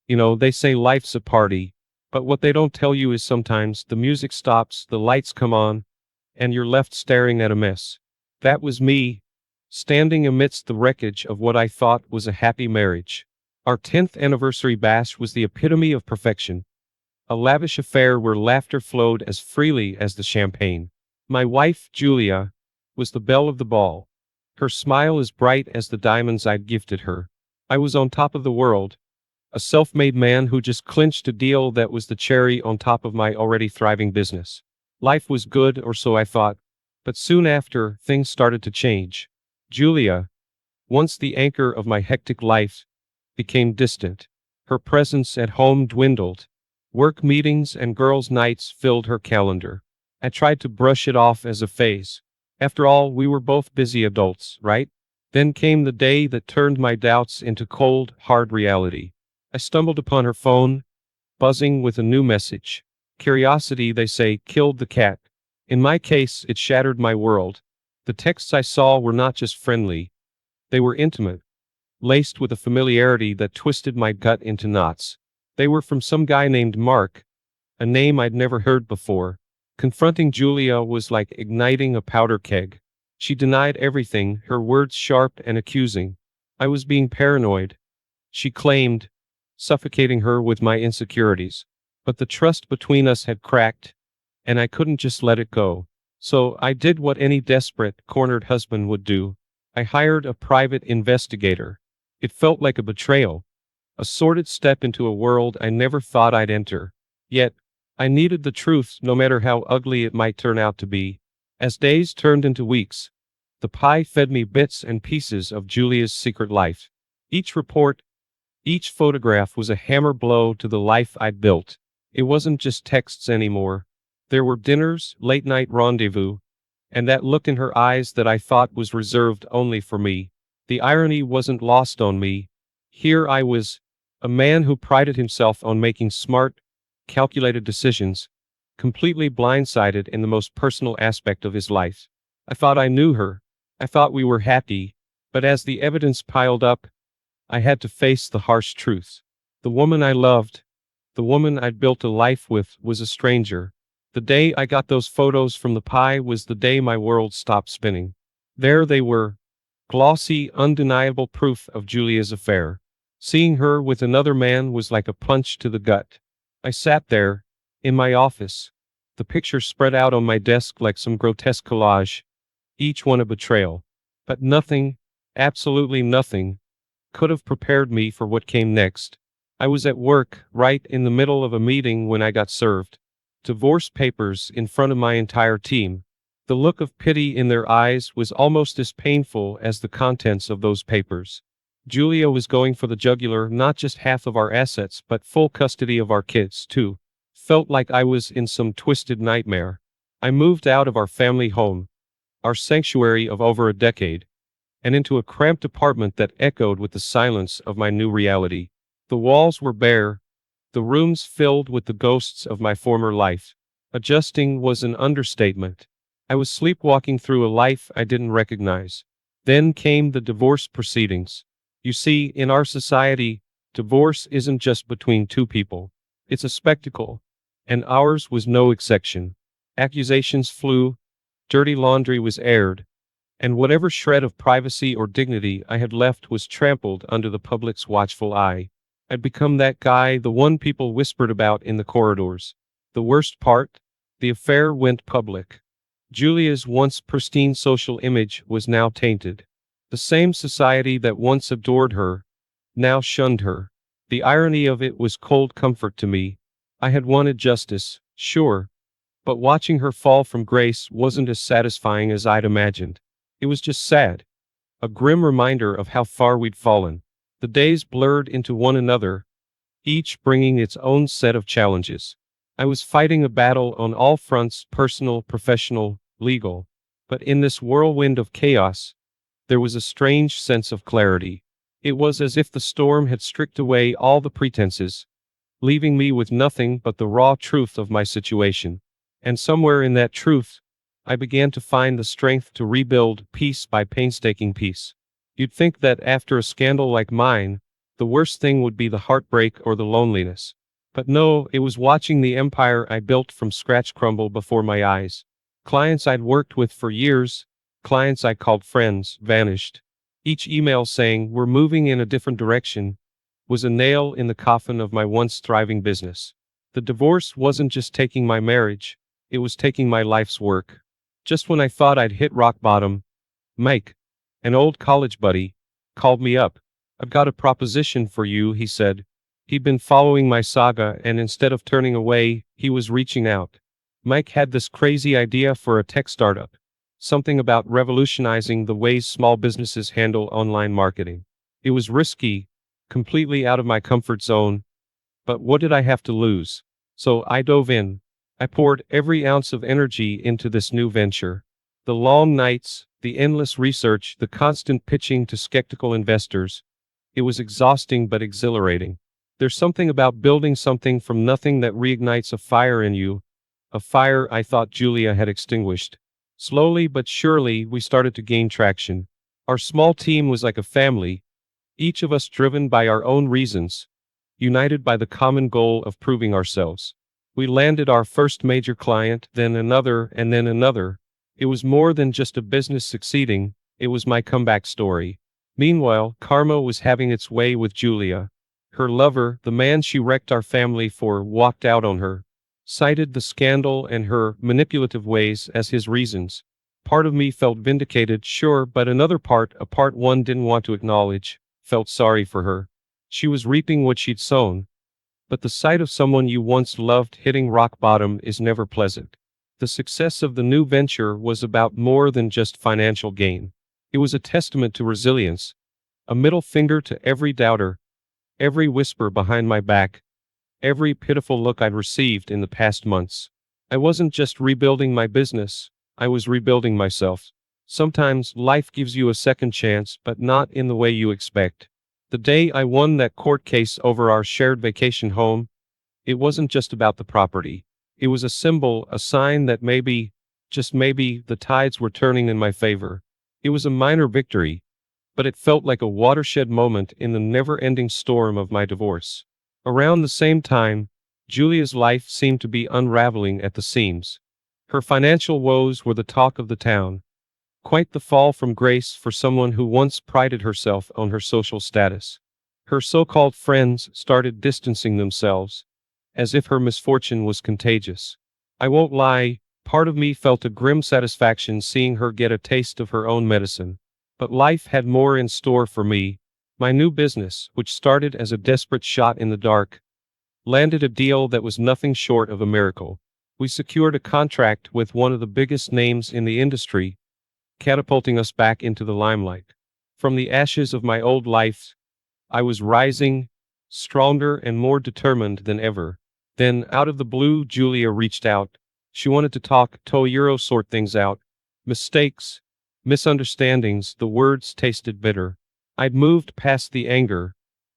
They say life's a party, but what they don't tell you is sometimes the music stops, the lights come on, and you're left staring at a mess. That was me, standing amidst the wreckage of what I thought was a happy marriage. Our 10th anniversary bash was the epitome of perfection, a lavish affair where laughter flowed as freely as the champagne. My wife, Julia, was the belle of the ball, her smile as bright as the diamonds I'd gifted her. I was on top of the world, a self-made man who just clinched a deal that was the cherry on top of my already thriving business. Life was good, or so I thought, but soon after, things started to change. Julia, once the anchor of my hectic life, became distant. Her presence at home dwindled. Work meetings and girls' nights filled her calendar. I tried to brush it off as a phase. After all, we were both busy adults, right? Then came the day that turned my doubts into cold, hard reality. I stumbled upon her phone, buzzing with a new message. Curiosity, they say, killed the cat. In my case, it shattered my world. The texts I saw were not just friendly. They were intimate, laced with a familiarity that twisted my gut into knots. They were from some guy named Mark, a name I'd never heard before. Confronting Julia was like igniting a powder keg. She denied everything, her words sharp and accusing. I was being paranoid, she claimed, suffocating her with my insecurities. But the trust between us had cracked, and I couldn't just let it go. So I did what any desperate, cornered husband would do. I hired a private investigator. It felt like a betrayal, a sordid step into a world I never thought I'd enter. Yet, I needed the truth, no matter how ugly it might turn out to be. As days turned into weeks, the pie fed me bits and pieces of Julia's secret life. Each report, each photograph was a hammer blow to the life I'd built. It wasn't just texts anymore. There were dinners, late-night rendezvous, and that look in her eyes that I thought was reserved only for me. The irony wasn't lost on me. Here I was, a man who prided himself on making smart, calculated decisions, completely blindsided in the most personal aspect of his life. I thought I knew her. I thought we were happy. But as the evidence piled up, I had to face the harsh truth. The woman I loved, the woman I'd built a life with, was a stranger. The day I got those photos from the pie was the day my world stopped spinning. There they were, glossy, undeniable proof of Julia's affair. Seeing her with another man was like a punch to the gut. I sat there, in my office, the pictures spread out on my desk like some grotesque collage, each one a betrayal. But nothing, absolutely nothing, could have prepared me for what came next. I was at work, right in the middle of a meeting when I got served divorce papers in front of my entire team. The look of pity in their eyes was almost as painful as the contents of those papers. Julia was going for the jugular, not just half of our assets, but full custody of our kids, too. Felt like I was in some twisted nightmare. I moved out of our family home, our sanctuary of over a decade, and into a cramped apartment that echoed with the silence of my new reality. The walls were bare, the rooms filled with the ghosts of my former life. Adjusting was an understatement. I was sleepwalking through a life I didn't recognize. Then came the divorce proceedings. You see, in our society, divorce isn't just between two people. It's a spectacle, and ours was no exception. Accusations flew, dirty laundry was aired, and whatever shred of privacy or dignity I had left was trampled under the public's watchful eye. I'd become that guy, the one people whispered about in the corridors. The worst part? The affair went public. Julia's once pristine social image was now tainted. The same society that once adored her, now shunned her. The irony of it was cold comfort to me. I had wanted justice, sure, but watching her fall from grace wasn't as satisfying as I'd imagined. It was just sad. A grim reminder of how far we'd fallen. The days blurred into one another, each bringing its own set of challenges. I was fighting a battle on all fronts, personal, professional, legal. But in this whirlwind of chaos, there was a strange sense of clarity. It was as if the storm had stripped away all the pretenses, leaving me with nothing but the raw truth of my situation. And somewhere in that truth, I began to find the strength to rebuild piece by painstaking piece. You'd think that after a scandal like mine, The worst thing would be the heartbreak or the loneliness. But no, it was watching the empire I built from scratch crumble before my eyes. Clients I'd worked with for years, clients I called friends, vanished. Each email saying, "We're moving in a different direction," was a nail in the coffin of my once thriving business. The divorce wasn't just taking my marriage, it was taking my life's work. Just when I thought I'd hit rock bottom, Mike, an old college buddy, called me up. "I've got a proposition for you," he said. He'd been following my saga, and instead of turning away, he was reaching out. Mike had this crazy idea for a tech startup. Something about revolutionizing the ways small businesses handle online marketing. It was risky, completely out of my comfort zone, but what did I have to lose? So I dove in. I poured every ounce of energy into this new venture. The long nights, the endless research, the constant pitching to skeptical investors. It was exhausting but exhilarating. There's something about building something from nothing that reignites a fire in you, a fire I thought Julia had extinguished. Slowly but surely, we started to gain traction. Our small team was like a family, each of us driven by our own reasons, united by the common goal of proving ourselves. We landed our first major client, then another, and then another. It was more than just a business succeeding, it was my comeback story. Meanwhile, karma was having its way with Julia. Her lover, the man she wrecked our family for, walked out on her, cited the scandal and her manipulative ways as his reasons. Part of me felt vindicated, sure, but another part, a part one didn't want to acknowledge, felt sorry for her. She was reaping what she'd sown. But the sight of someone you once loved hitting rock bottom is never pleasant. The success of the new venture was about more than just financial gain. It was a testament to resilience, a middle finger to every doubter, every whisper behind my back, every pitiful look I'd received in the past months. I wasn't just rebuilding my business, I was rebuilding myself. Sometimes life gives you a second chance, but not in the way you expect. The day I won that court case over our shared vacation home, it wasn't just about the property. It was a symbol, a sign that maybe, just maybe, the tides were turning in my favor. It was a minor victory, but it felt like a watershed moment in the never-ending storm of my divorce. Around the same time, Julia's life seemed to be unraveling at the seams. Her financial woes were the talk of the town. Quite the fall from grace for someone who once prided herself on her social status. Her so-called friends started distancing themselves, as if her misfortune was contagious. I won't lie, part of me felt a grim satisfaction seeing her get a taste of her own medicine. But life had more in store for me. My new business, which started as a desperate shot in the dark, landed a deal that was nothing short of a miracle. We secured a contract with one of the biggest names in the industry, catapulting us back into the limelight. From the ashes of my old life, I was rising, stronger and more determined than ever. Then, out of the blue, Julia reached out. She wanted to talk, to sort things out. Mistakes, misunderstandings, the words tasted bitter. I'd moved past the anger,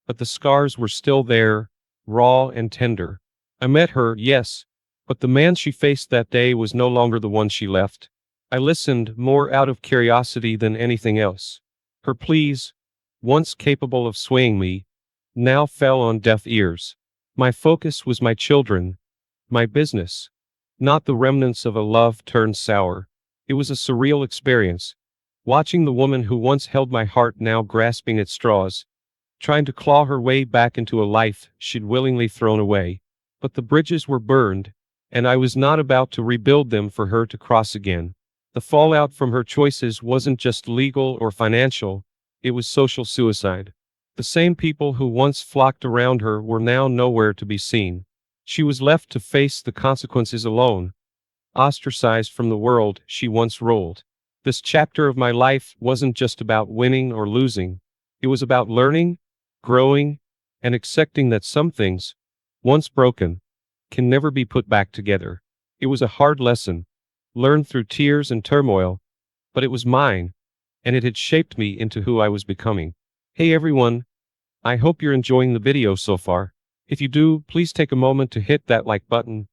but the scars were still there, raw and tender. I met her, yes, but the man she faced that day was no longer the one she left. I listened, more out of curiosity than anything else. Her pleas, once capable of swaying me, now fell on deaf ears. My focus was my children, my business, not the remnants of a love turned sour. It was a surreal experience, watching the woman who once held my heart now grasping at straws, trying to claw her way back into a life she'd willingly thrown away. But the bridges were burned, and I was not about to rebuild them for her to cross again. The fallout from her choices wasn't just legal or financial, it was social suicide. The same people who once flocked around her were now nowhere to be seen. She was left to face the consequences alone, ostracized from the world she once ruled. This chapter of my life wasn't just about winning or losing. It was about learning, growing, and accepting that some things, once broken, can never be put back together. It was a hard lesson, learned through tears and turmoil, but it was mine, and it had shaped me into who I was becoming. Hey everyone, I hope you're enjoying the video so far. If you do, please take a moment to hit that like button.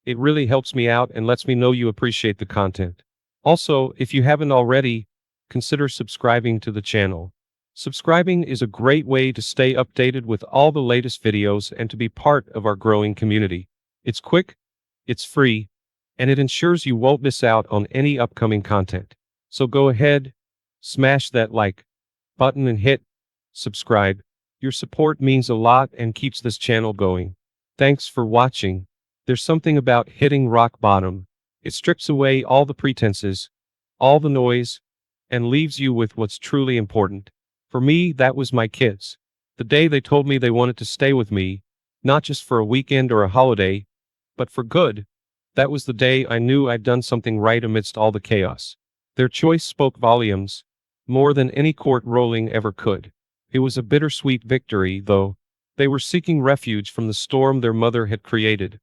It really helps me out and lets me know you appreciate the content. Also, if you haven't already, consider subscribing to the channel. Subscribing is a great way to stay updated with all the latest videos and to be part of our growing community. It's quick, it's free, and it ensures you won't miss out on any upcoming content. So go ahead, smash that like button and hit subscribe. Your support means a lot and keeps this channel going. Thanks for watching. There's something about hitting rock bottom. It strips away all the pretenses, all the noise, and leaves you with what's truly important. For me, that was my kids. The day they told me they wanted to stay with me, not just for a weekend or a holiday, but for good. That was the day I knew I'd done something right amidst all the chaos. Their choice spoke volumes, more than any court ruling ever could. It was a bittersweet victory, though. They were seeking refuge from the storm their mother had created.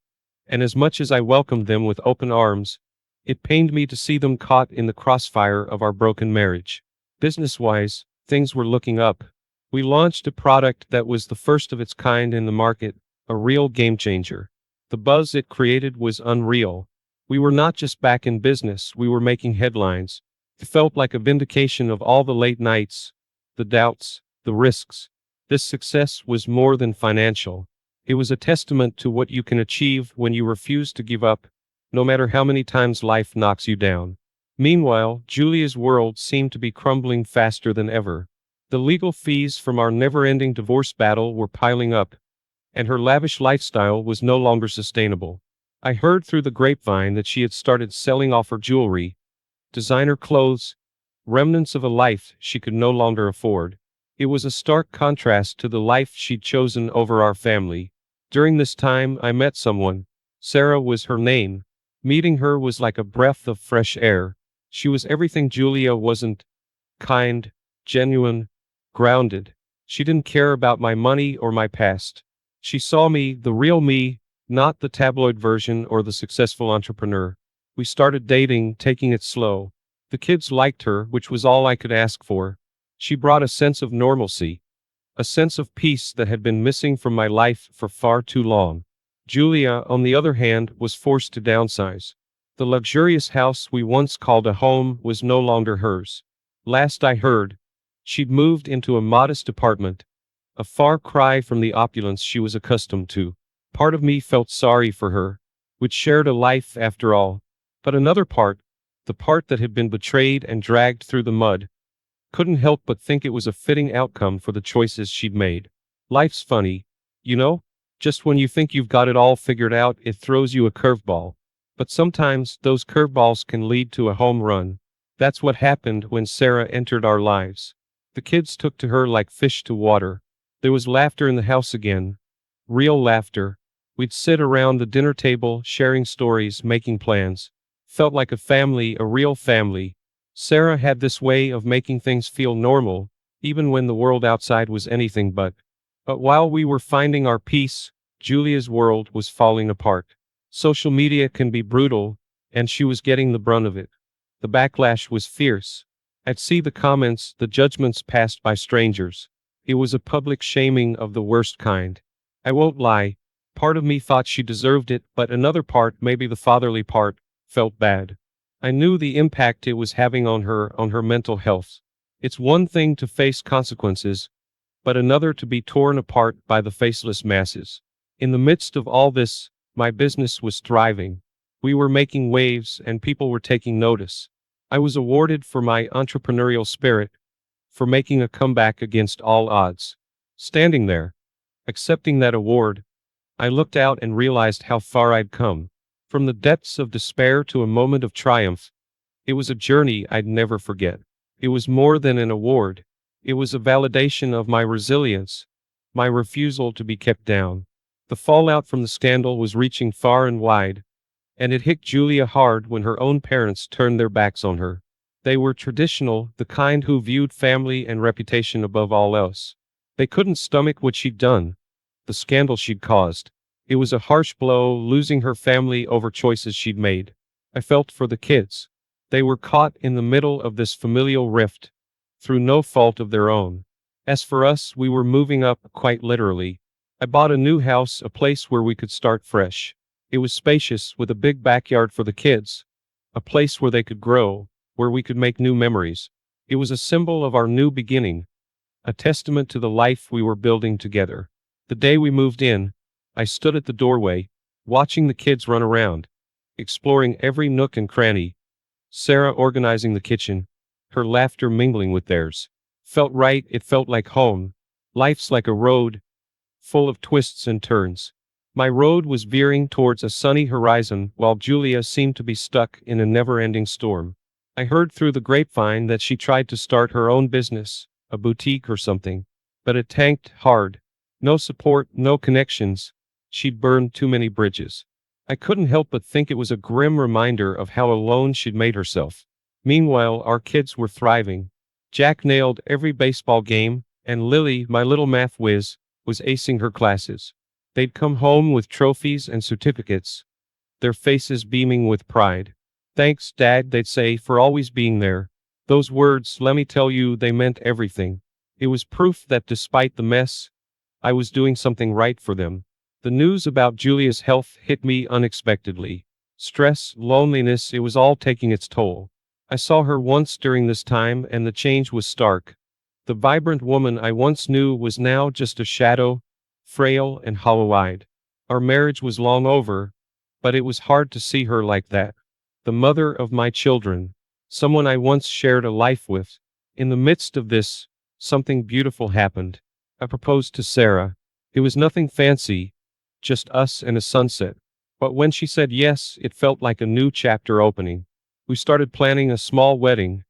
And as much as I welcomed them with open arms, it pained me to see them caught in the crossfire of our broken marriage. Business-wise, things were looking up. We launched a product that was the first of its kind in the market, a real game changer. The buzz it created was unreal. We were not just back in business, we were making headlines. It felt like a vindication of all the late nights, the doubts, the risks. This success was more than financial. It was a testament to what you can achieve when you refuse to give up, no matter how many times life knocks you down. Meanwhile, Julia's world seemed to be crumbling faster than ever. The legal fees from our never-ending divorce battle were piling up, and her lavish lifestyle was no longer sustainable. I heard through the grapevine that she had started selling off her jewelry, designer clothes, remnants of a life she could no longer afford. It was a stark contrast to the life she'd chosen over our family. During this time, I met someone. Sarah was her name. Meeting her was like a breath of fresh air. She was everything Julia wasn't: kind, genuine, grounded. She didn't care about my money or my past. She saw me, the real me, not the tabloid version or the successful entrepreneur. We started dating, taking it slow. The kids liked her, which was all I could ask for. She brought a sense of normalcy, a sense of peace that had been missing from my life for far too long. Julia, on the other hand, was forced to downsize. The luxurious house we once called a home was no longer hers. Last I heard, she'd moved into a modest apartment, a far cry from the opulence she was accustomed to. Part of me felt sorry for her, we'd shared a life after all. But another part, the part that had been betrayed and dragged through the mud, couldn't help but think it was a fitting outcome for the choices she'd made. Life's funny, you know? Just when you think you've got it all figured out, it throws you a curveball. But sometimes, those curveballs can lead to a home run. That's what happened when Sarah entered our lives. The kids took to her like fish to water. There was laughter in the house again. Real laughter. We'd sit around the dinner table, sharing stories, making plans. Felt like a family, a real family. Sarah had this way of making things feel normal, even when the world outside was anything but. But while we were finding our peace, Julia's world was falling apart. Social media can be brutal, and she was getting the brunt of it. The backlash was fierce. I'd see the comments, the judgments passed by strangers. It was a public shaming of the worst kind. I won't lie, part of me thought she deserved it, but another part, maybe the fatherly part, felt bad. I knew the impact it was having on her mental health. It's one thing to face consequences, but another to be torn apart by the faceless masses. In the midst of all this, my business was thriving. We were making waves and people were taking notice. I was awarded for my entrepreneurial spirit, for making a comeback against all odds. Standing there, accepting that award, I looked out and realized how far I'd come. From the depths of despair to a moment of triumph. It was a journey I'd never forget. It was more than an award. It was a validation of my resilience, my refusal to be kept down. The fallout from the scandal was reaching far and wide, and it hit Julia hard when her own parents turned their backs on her. They were traditional, the kind who viewed family and reputation above all else. They couldn't stomach what she'd done, the scandal she'd caused. It was a harsh blow, losing her family over choices she'd made. I felt for the kids. They were caught in the middle of this familial rift, through no fault of their own. As for us, we were moving up, quite literally. I bought a new house, a place where we could start fresh. It was spacious, with a big backyard for the kids, a place where they could grow, where we could make new memories. It was a symbol of our new beginning, a testament to the life we were building together. The day we moved in, I stood at the doorway, watching the kids run around, exploring every nook and cranny, Sarah organizing the kitchen, her laughter mingling with theirs. Felt right, it felt like home. Life's like a road, full of twists and turns. My road was veering towards a sunny horizon while Julia seemed to be stuck in a never-ending storm. I heard through the grapevine that she tried to start her own business, a boutique or something. But it tanked hard. No support, no connections. She'd burned too many bridges. I couldn't help but think it was a grim reminder of how alone she'd made herself. Meanwhile, our kids were thriving. Jack nailed every baseball game, and Lily, my little math whiz, was acing her classes. They'd come home with trophies and certificates, their faces beaming with pride. "Thanks, Dad," they'd say, "for always being there." Those words, let me tell you, they meant everything. It was proof that despite the mess, I was doing something right for them. The news about Julia's health hit me unexpectedly. Stress, loneliness, it was all taking its toll. I saw her once during this time, and the change was stark. The vibrant woman I once knew was now just a shadow, frail and hollow-eyed. Our marriage was long over, but it was hard to see her like that. The mother of my children, someone I once shared a life with. In the midst of this, something beautiful happened. I proposed to Sarah. It was nothing fancy, just us and a sunset. But when she said yes, it felt like a new chapter opening. We started planning a small wedding.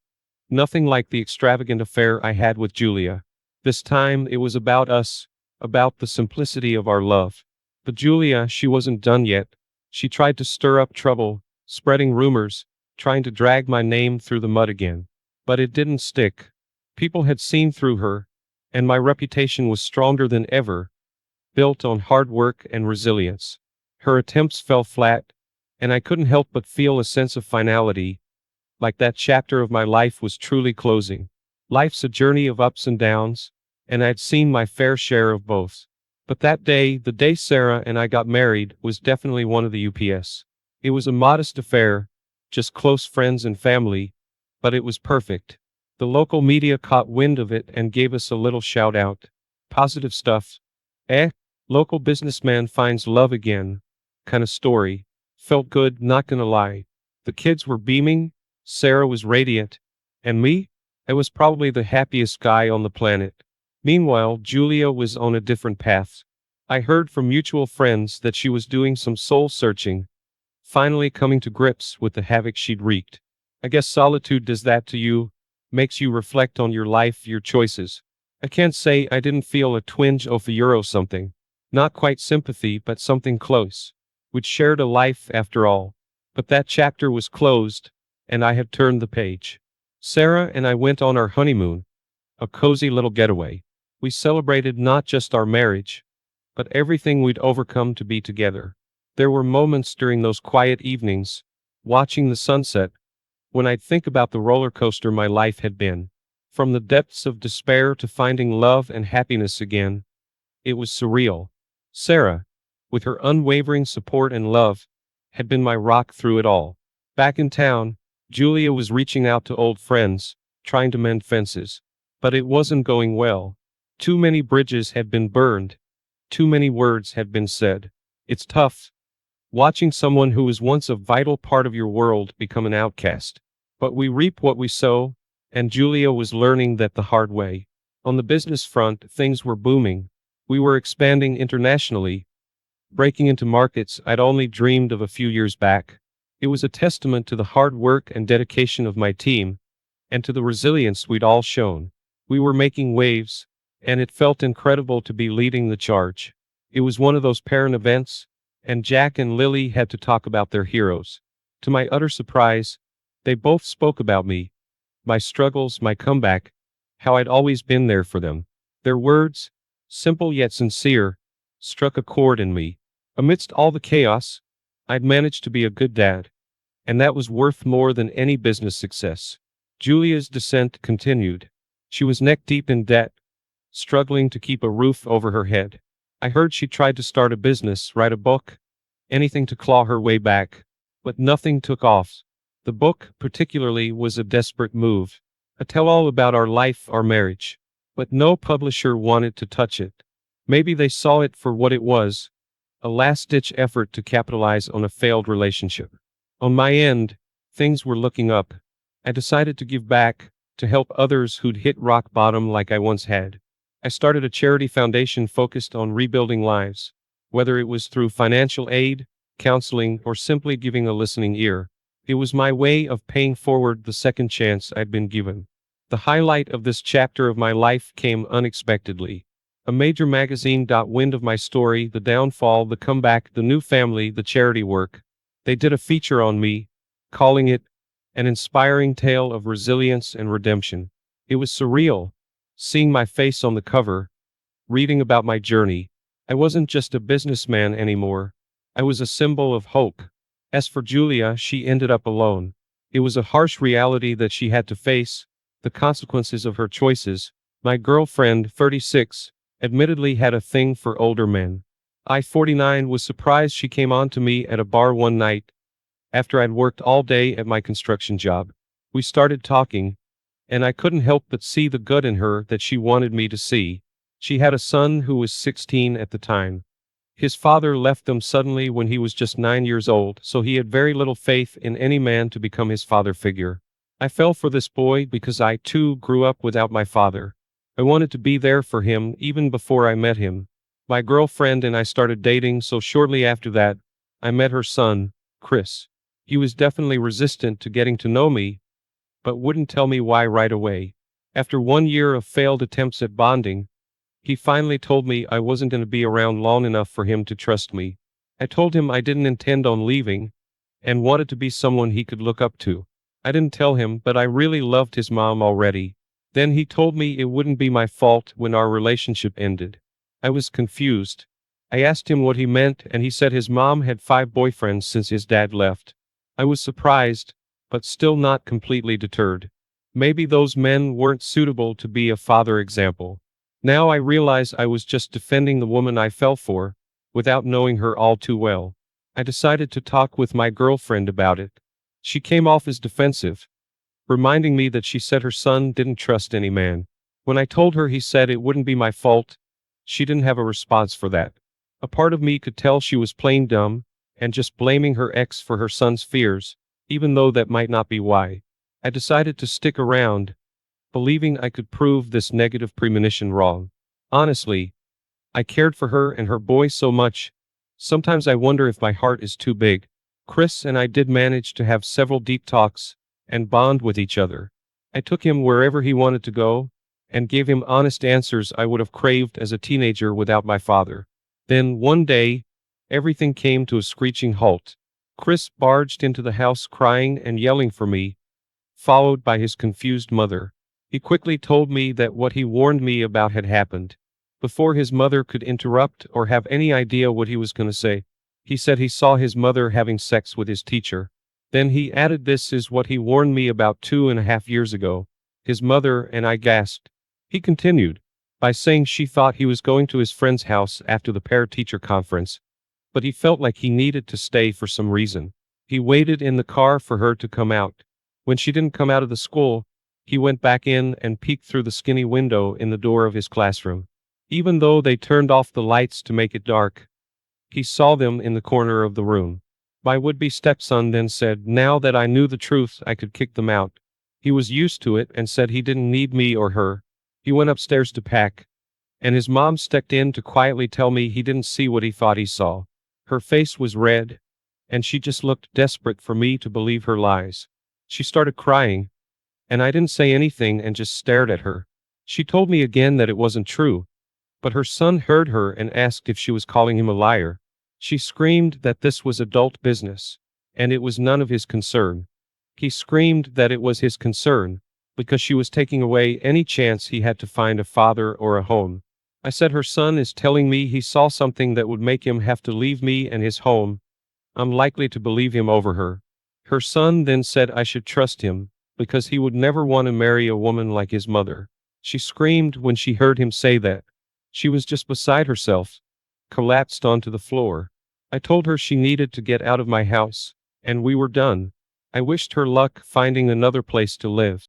Nothing like the extravagant affair I had with Julia. This time it was about us, about the simplicity of our love. But Julia, she wasn't done yet. She tried to stir up trouble, spreading rumors, trying to drag my name through the mud again. But it didn't stick. People had seen through her, and my reputation was stronger than ever, built on hard work and resilience. Her attempts fell flat, and I couldn't help but feel a sense of finality, like that chapter of my life was truly closing. Life's a journey of ups and downs, and I'd seen my fair share of both. But that day, the day Sarah and I got married, was definitely one of the UPS. It was a modest affair, just close friends and family, but it was perfect. The local media caught wind of it and gave us a little shout out. Positive stuff. Local businessman finds love again. Kind of story. Felt good, not gonna lie. The kids were beaming, Sarah was radiant, and me? I was probably the happiest guy on the planet. Meanwhile, Julia was on a different path. I heard from mutual friends that she was doing some soul searching, finally coming to grips with the havoc she'd wreaked. I guess solitude does that to you, makes you reflect on your life, your choices. I can't say I didn't feel a twinge of Euro something. Not quite sympathy, but something close. We'd shared a life after all. But that chapter was closed, and I had turned the page. Sarah and I went on our honeymoon, a cozy little getaway. We celebrated not just our marriage, but everything we'd overcome to be together. There were moments during those quiet evenings, watching the sunset, when I'd think about the roller coaster my life had been. From the depths of despair to finding love and happiness again. It was surreal. Sarah, with her unwavering support and love, had been my rock through it all. Back in town, Julia was reaching out to old friends, trying to mend fences. But it wasn't going well. Too many bridges had been burned. Too many words had been said. It's tough, watching someone who was once a vital part of your world become an outcast. But we reap what we sow, and Julia was learning that the hard way. On the business front, things were booming. We were expanding internationally, breaking into markets I'd only dreamed of a few years back. It was a testament to the hard work and dedication of my team, and to the resilience we'd all shown. We were making waves, and it felt incredible to be leading the charge. It was one of those parent events, and Jack and Lily had to talk about their heroes. To my utter surprise, they both spoke about me, my struggles, my comeback, how I'd always been there for them. Their words, simple yet sincere, struck a chord in me. Amidst all the chaos, I'd managed to be a good dad, and that was worth more than any business success. Julia's descent continued. She was neck-deep in debt, struggling to keep a roof over her head. I heard she tried to start a business, write a book, anything to claw her way back, but nothing took off. The book, particularly, was a desperate move. A tell-all about our life, our marriage. but no publisher wanted to touch it. Maybe they saw it for what it was, a last-ditch effort to capitalize on a failed relationship. On my end, things were looking up. I decided to give back, to help others who'd hit rock bottom like I once had. I started a charity foundation focused on rebuilding lives, whether it was through financial aid, counseling, or simply giving a listening ear. It was my way of paying forward the second chance I'd been given. The highlight of this chapter of my life came unexpectedly. A major magazine got wind of my story, the downfall, the comeback, the new family, the charity work. They did a feature on me, calling it an inspiring tale of resilience and redemption. It was surreal, seeing my face on the cover, reading about my journey. I wasn't just a businessman anymore. I was a symbol of hope. As for Julia, she ended up alone. It was a harsh reality that she had to face, the consequences of her choices. My girlfriend, 36, admittedly had a thing for older men. I, 49, was surprised she came on to me at a bar one night, after I'd worked all day at my construction job. We started talking, and I couldn't help but see the good in her that she wanted me to see. She had a son who was 16 at the time. His father left them suddenly when he was just 9 years old, so he had very little faith in any man to become his father figure. I fell for this boy because I, too, grew up without my father. I wanted to be there for him even before I met him. My girlfriend and I started dating, so shortly after that, I met her son, Chris. He was definitely resistant to getting to know me, but wouldn't tell me why right away. After 1 year of failed attempts at bonding, he finally told me I wasn't going to be around long enough for him to trust me. I told him I didn't intend on leaving, and wanted to be someone he could look up to. I didn't tell him, but I really loved his mom already. Then he told me it wouldn't be my fault when our relationship ended. I was confused. I asked him what he meant, and he said his mom had 5 boyfriends since his dad left. I was surprised, but still not completely deterred. Maybe those men weren't suitable to be a father example. Now I realize I was just defending the woman I fell for, without knowing her all too well. I decided to talk with my girlfriend about it. She came off as defensive, reminding me that she said her son didn't trust any man. When I told her he said it wouldn't be my fault, she didn't have a response for that. A part of me could tell she was plain dumb, and just blaming her ex for her son's fears, even though that might not be why. I decided to stick around, believing I could prove this negative premonition wrong. Honestly, I cared for her and her boy so much. Sometimes I wonder if my heart is too big. Chris and I did manage to have several deep talks, and bond with each other. I took him wherever he wanted to go, and gave him honest answers I would have craved as a teenager without my father. Then, one day, everything came to a screeching halt. Chris barged into the house crying and yelling for me, followed by his confused mother. He quickly told me that what he warned me about had happened. Before his mother could interrupt or have any idea what he was going to say, he said he saw his mother having sex with his teacher. Then he added, "This is what he warned me about 2.5 years ago." His mother and I gasped. He continued by saying she thought he was going to his friend's house after the parent-teacher conference, but he felt like he needed to stay for some reason. He waited in the car for her to come out. When she didn't come out of the school, he went back in and peeked through the skinny window in the door of his classroom. Even though they turned off the lights to make it dark, he saw them in the corner of the room. My would-be stepson then said, now that I knew the truth, I could kick them out. He was used to it and said he didn't need me or her. He went upstairs to pack, and his mom stepped in to quietly tell me he didn't see what he thought he saw. Her face was red, and she just looked desperate for me to believe her lies. She started crying, and I didn't say anything and just stared at her. She told me again that it wasn't true, but her son heard her and asked if she was calling him a liar. She screamed that this was adult business, and it was none of his concern. He screamed that it was his concern, because she was taking away any chance he had to find a father or a home. I said, her son is telling me he saw something that would make him have to leave me and his home. I'm likely to believe him over her. Her son then said I should trust him, because he would never want to marry a woman like his mother. She screamed when she heard him say that. She was just beside herself, collapsed onto the floor. I told her she needed to get out of my house, and we were done. I wished her luck finding another place to live.